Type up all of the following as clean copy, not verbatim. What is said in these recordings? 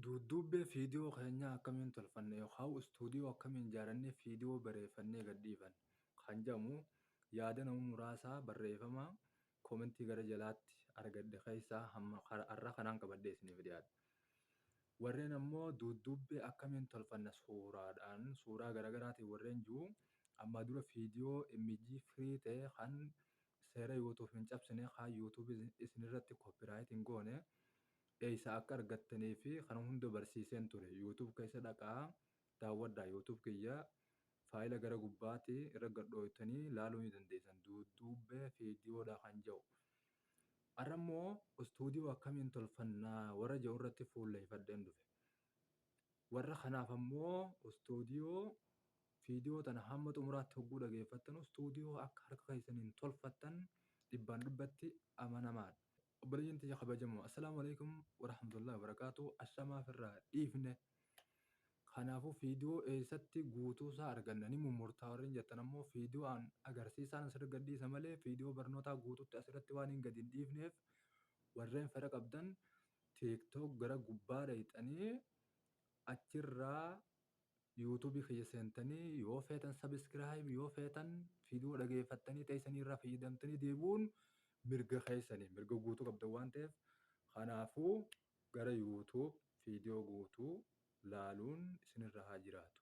Duddubbee fiidiyoo keenyaa akkamiin tolfanne yookaan istuudiyoo akkamiin ijaarannee fiidiyoo bareeffannee gadhiifan kan jedhamu yaada nama muraasaa barreeffama koomentii gara jalaatti argadhe keessaa har'a kanaan qabadhee isiniif dhiyaadha. Warreen ammoo duddubbee akkamiin tolfanna suuraa garaagaraatiin warreen jiru amma dura fiidiyoo imijii firii ta'e kan seera yuutuub hin cabsine kan yuutuub isinirratti koopiraayitiin goone. Eessa akka argattanii fi kan hunda barsiiseen ture yuutuub keessa dhaqaa daawwadhaa yuutuub kiyya faayila gara gubbaatti irra gadhooytanii ilaaluu ni dandeessan duddubbee fiidiyoodha kan jedhu. Har'a immoo istuudiyoo akkamiin tolfannaa warra jedhu irratti fuulleeffadheen dhufe. Warra kanaaf ammoo istuudiyoo fiidiyoo tana hamma xumuraatti hogguu dhageeffattan istuudiyoo akka harka keessaniin tolfattan dhibbaan dhibbatti amanamaadha. Obboleeyyiin tiyya kabajamoo assalaamu alaikum warahmatullahi wabarakaatu ashamaa firraa dhiifne kanaafuu fiidiyoo eessatti guutuusaa arganna ni mummurtaa warreen jettan ammoo fiidiyoon agarsiisaan asirra gadhiisa malee fiidiyoo barnootaa guutuutti asirratti waan hin gadi hin dhiifneef warreen fedha qabdan tiiktook gara gubbaa dhayxanii achirraa yuutuubii kiyya seentanii yoo feetan sabiskiraayib yoo feetan fiidiyoo dhageeffattanii teessanii irraa fayyadamtanii deebi'uun mirga keessanii mirga guutuu qabdan waan ta'eef kanaafuu gara yuutuub fiidiyoo guutuu laaluun isinirra haa jiraatu.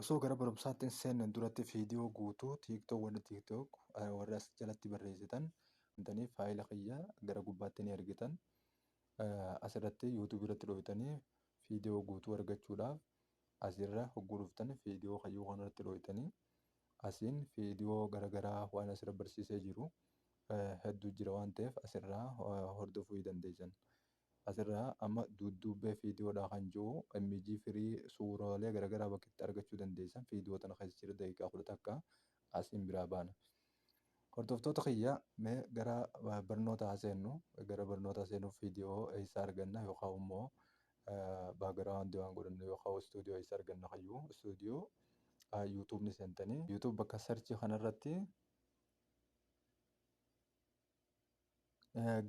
Osoo gara barumsaatti hin seenne duratti fiidiyoo guutuu tiiktook warra as jalatti barreessitan intanii faayila kiyya gara gubbaatti ni argitan asirratti yuutuub irratti dhoofitanii fiidiyoo guutuu argachuudhaaf asirra hogguu dhuftan fiidiyoo kayyuu kanarratti dhoofitanii asiin fiidiyoo garagaraa waan asirra barsiisee jiru hedduu jira waan ta'eef asirraa hordofuu dandeessan. Asirraa amma duddubbee fiidiyoodhaa kan jiru imijii firii suuraalee garagaraa bakka itti argachuu dandeessan fiidiyoo tana keessa jira daqiiqaa 10 akka asiin biraa baana. Hordoftoota kiyya mee gara barnoota seennu gara barnoota seenuuf fiidiyoo eessa arganna yookaan immoo baagiraawundi waan godhannu yookaan istuudiyoo eessa arganna kayyuu istuudiyoo yuutuub ni seentanii yuutuub bakka sarchii kanarratti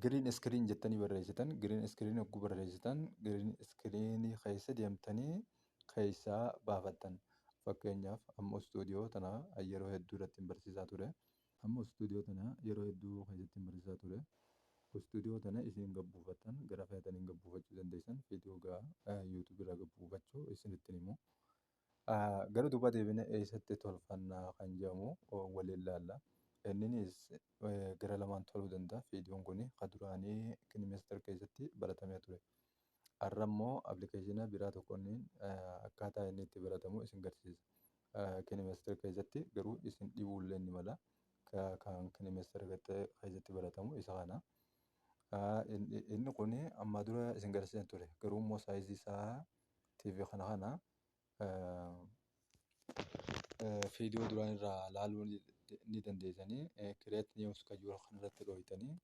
giriin iskiriin jettanii barreessitan giriin iskiriin hogguu barreessitan giriin iskiriinii keessa deemtanii keessaa baafattan fakkeenyaaf ammoo istuudiyoo tana yeroo hedduu irratti barsiisaa ture ammoo istuudiyoo tana yeroo hedduu keessatti barsiisaa ture istuudiyoo tana isiin gabbuufattan gara feetaniin gabbuufachuu dandeessan fiidiyoo yuutuub irraa gabbuufachuu isinittiin himu. Gara duuba deebinee eessatti tolfannaa kan jedhamu waliin ilaalla. Innis gara lamaan toluu danda'a. Fiidiyoon kun kan duraanii Kinimaaster keessatti baratamee ture. Har'a immoo appilikeeshina biraa tokkoon akkaataa inni itti baratamu isin garsiisa. Kinimaaster keessatti garuu isin dhibuullee ni mala. Kan Kinimaaster keessatti baratamu isa kana. Inni kun amma dura isin garsiisan ture. Garuu immoo saayizii isaa TV kana fiidiyoo duraan irraa laaluu ni dandeessanii kireet niiwus kayyuu kanarratti dhoofitanii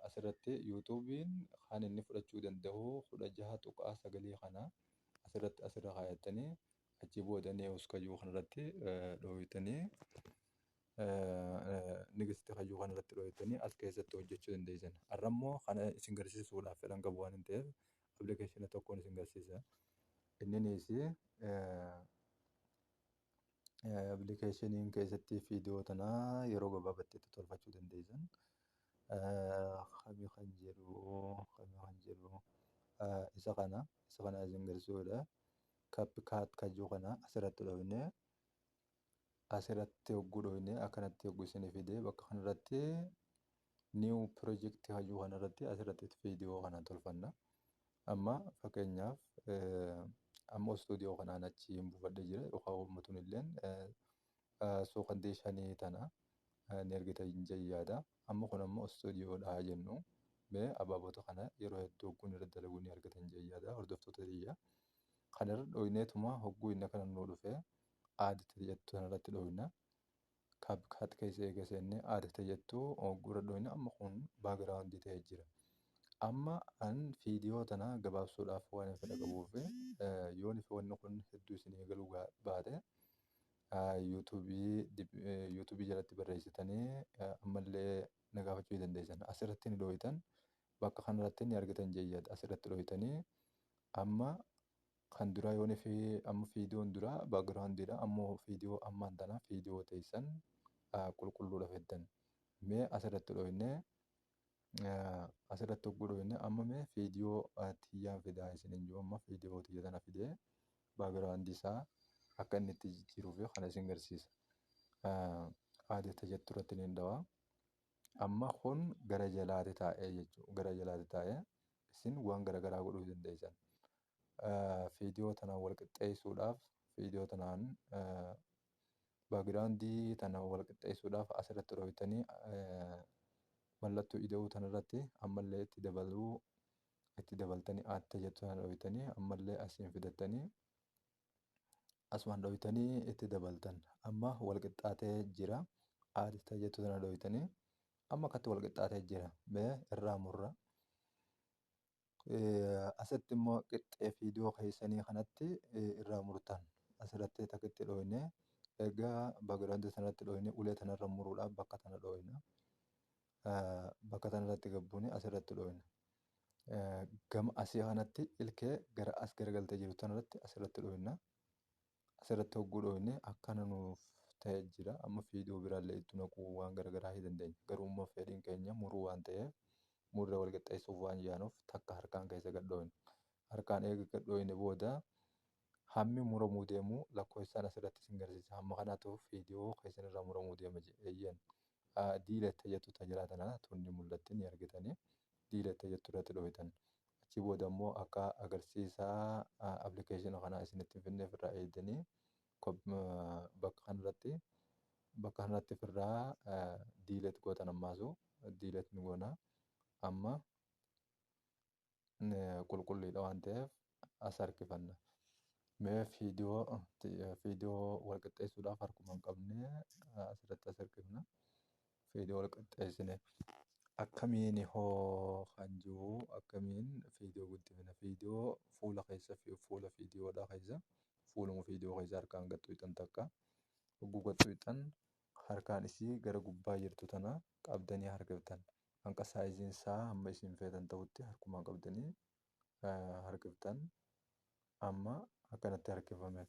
asirratti yuutuubiin kan inni fudhachuu danda'u 16.9 kana asirratti asirra kaayattanii achi booda niiwus kayyuu kanarratti dhoofitanii nigisti kayyuu kanarratti dhoofitanii as keessatti hojjechuu dandeessan. Har'a immoo kana isin garsiisuudhaaf fedhan qabu waan hin ta'eef appilikeeshina tokkoon isin garsiisa. Inninis appilikeeshiniin keessatti fiidiyoo tanaa yeroo gabaabaatti itti tolfachuu dandeessan. Kamii kan jedhu isa kana isin garsiisuudha. Kaat kayyuu kana asirratti dhoofnee asirratti hogguu dhoofnee akkanatti hogguu isinii fidee bakka kanarratti niiw piroojeektii kayyuu kanarratti asirratti fiidiyoo kana tolfanna. Amma fakkeenyaaf ammoo istuudiyoo kanaan achi hin buufadhee jira yookaan uummatuun illee suuqandii shanii tana ni argita hin jayyaadha. Amma kun ammoo istuudiyoodha jennu mee abaabota kana yeroo hedduu hogguun irra dalaguu ni argatan jayyaadha hordoftoota biyya. Kanarra dhoofneetuma hogguu inni kana nuu dhufe aadita jettu kanarratti dhoofna. Kaat keessa eega seennee aadita jettu hogguurra dhoofna amma kun baagiraawundii ta'ee jira. Amma an fiidiyoo tana gabaabsuudhaaf waan fedha qabuuf yoon wanni kun hedduu isinii galuu baate yuutuubii jalatti barreessitanii ammallee na gaafachuu dandeessan. Asirratti ni dhooftan bakka kanarratti ni argitan jechuudha. Asirratti dhooytanii amma kan duraa yoon fi amma viidiyoon duraa baagiraawundiidha. Ammoo viidiyoo ammaan tana viidiyoo teessan qulqulluudha feddan. Mee asirratti dhooyne asirratti hogguu dhooyne amma mee viidiyoo tiyyaan fidaa isiniin jiru amma viidiyoo tiyya tana fidee baagiraawundii isaa akka inni itti jijjiiruuf kana isin agarsiisa. Aadetta jettu irratti ni hundaa'a. Amma kun gara jalaatti taa'ee jechuudha. Gara jalaatti taa'ee isin waan garaagaraa godhuu dandeessan. Viidiyoo tanaan wal qixxeessuudhaaf viidiyoo tanaan baagiraawundii tana wal qixxeessuudhaaf asirratti dhooytanii mallattoo ida'uu tanarratti ammallee itti dabaltanii aadda jettu tana dhooytanii ammallee asiin fidattanii asumaan dhooytanii itti dabaltan. Amma wal qixxaatee jira. Aadda jettu tana dhooytanii amma akkatti wal qixxaatee jira. Mee irraa murra. Asitti immoo qixxee viidiyoo keessanii kanatti irraa murtan. Asirratti takkatti dhooyne egaa baagiraawundii sanatti dhooyne ulee tanarra muruudhaaf bakka tana dhooyna. Bakka tanarratti gabbuuni asirratti dhooyna. Gama asii kanatti ilkee gara as garagaltee jiru tanarratti asirratti dhooyna. Asirratti hogguu dhooyne akkana nuuf ta'ee jira. Amma viidiyoo biraallee itti naquu waan garaagaraa hin dandeenye. Garuu immoo fedhiin keenya muruu waan ta'eef murree wal qixxeessuuf waan jaanuuf takka harkaan keessa gad dhooyne. Harkaan eega gad dhooyne booda hammi muramuu deemu lakkoofsaan asirratti isin agarsiisa. Hamma kanaatu viidiyoo keessanirraa muramuu deema eeyyan. Diilette jettu tajaajila tanaa tunni mul'atti ni argitanii diilette jettu irratti dhooytan. Achi booda immoo akka agarsiisaa appilikeeshina kanaa isinitti finneef irraa eegdanii bakka kanarratti firraa diilet gootan ammaasu diilet ni goona. Amma qulqulliidha waan ta'eef as harkifanna. Mee viidiyoo wal qixxeessuudhaaf harkuma hin qabne asirratti as harkifna. Viidiyoo wal qixxeessine akkamiin hoo kan jiru akkamiin viidiyoo guddifna. Viidiyoo fuula keessa fuula viidiyoodhaa keessa fuuluma viidiyoo keessa harkaan gaxxuuxan takka hogguu gaxxuuxan harkaan isii gara gubbaa jirtu tana qabdanii harkiftan. Hanqa saayiziin isaa hamma isin feetan ta'utti harkumaan qabdanii harkiftan. Amma akkanatti harkifame.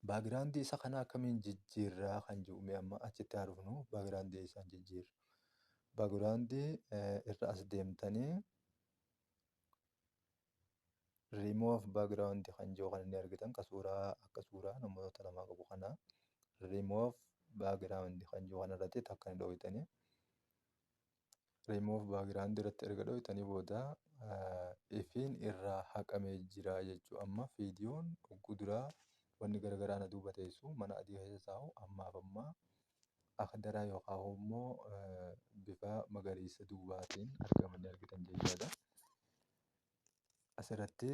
Baagiraawundii isa kana akkamiin jijjiirraa kan jiru mee amma achitti haarufnu baagiraawundii isaan jijjiirra. Baagiraawundii irra as deemtanii remove baagiraawundii kan jiru kan inni argitan akka suuraa namoota lamaa qabu kana remove baagiraawundii kan jiru kanarratti takka ni dhooytanii. Remove baagiraawundii irratti erga dhooytanii booda ifiin irraa haqamee jira jechuudha. Amma viidiyoon hogguu duraa wanni garaagaraa na duuba teessu mana adii keessa taa'u ammaaf amma akdaraa yookaan immoo bifa magariisa duubaatiin argaman argitan jechuudha. Asirratti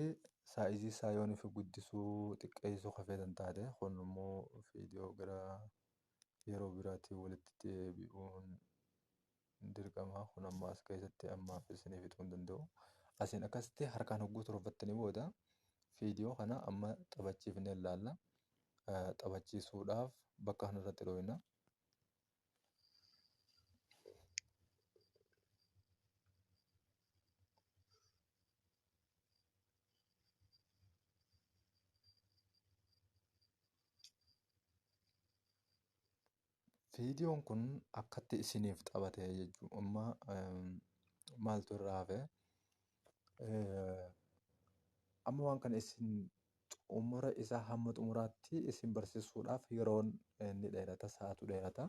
saayizii isaa yoo nuuf guddisuu xiqqeessuu hafeetan taate kun immoo viidiyoo gara yeroo biraatti walitti deebi'uun dirqama. Kun amma as keessatti ammaaf isiniif ibsuu hin danda'u. Asiin akkasitti harkaan hogguu torbattanii booda viidiyoo kana amma taphachiifnee ilaalla. Taphachiisuudhaaf bakka kanarratti dhooyna. Viidiyoon kun akkatti isiniif taphate jechuudha. Amma maaltu irraa hafe amma waan kana isin xumura isaa hamma xumuraatti isin barsiisuudhaaf yeroon ni dheerata sa'aatu dheerata.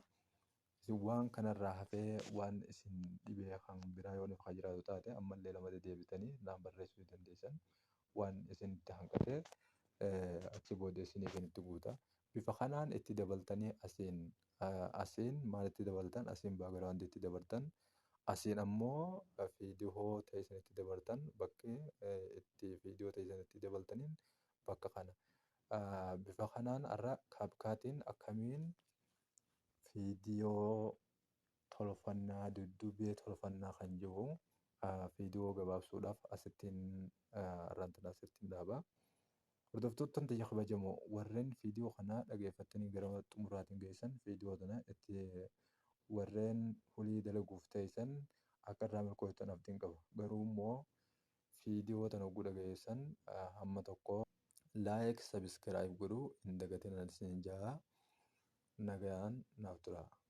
Isin waan kanarraa hafee waan isin dhibee kan biraa yoo nuuf jiraatu taate ammallee lama deebitanii naan barreessuu dandeessan. Waan isin itti hanqate achi booda isiniif itti guuta. Bifa kanaan itti dabaltanii asiin maalitti dabaltan asiin baagiraawundii itti dabaltan. Asiin ammoo viidiyoo teessan itti dabaltan bakki itti viidiyoo teessan itti dabaltaniin bakka kana. Bifa kanaan har'a kaapkaatiin akkamiin viidiyoo tolfannaa dudduubee tolfannaa kan jiru viidiyoo gabaabsuudhaaf asittiin rantan asittiin dhaaba. Hordoftoota tiyya kabajamoo warreen viidiyoo kana dhageeffatanii gara xumuraatiin geessan viidiyoo kana itti warreen hulii dalaguuf teessan akka irraa milkooftan abdiin qaba. Garuu immoo viidiyoo tana guddaa geessan hamma tokko laayik sabiskiraayib godhuu hin dagatinaa isiniin jedha. Nagaan naaf tura.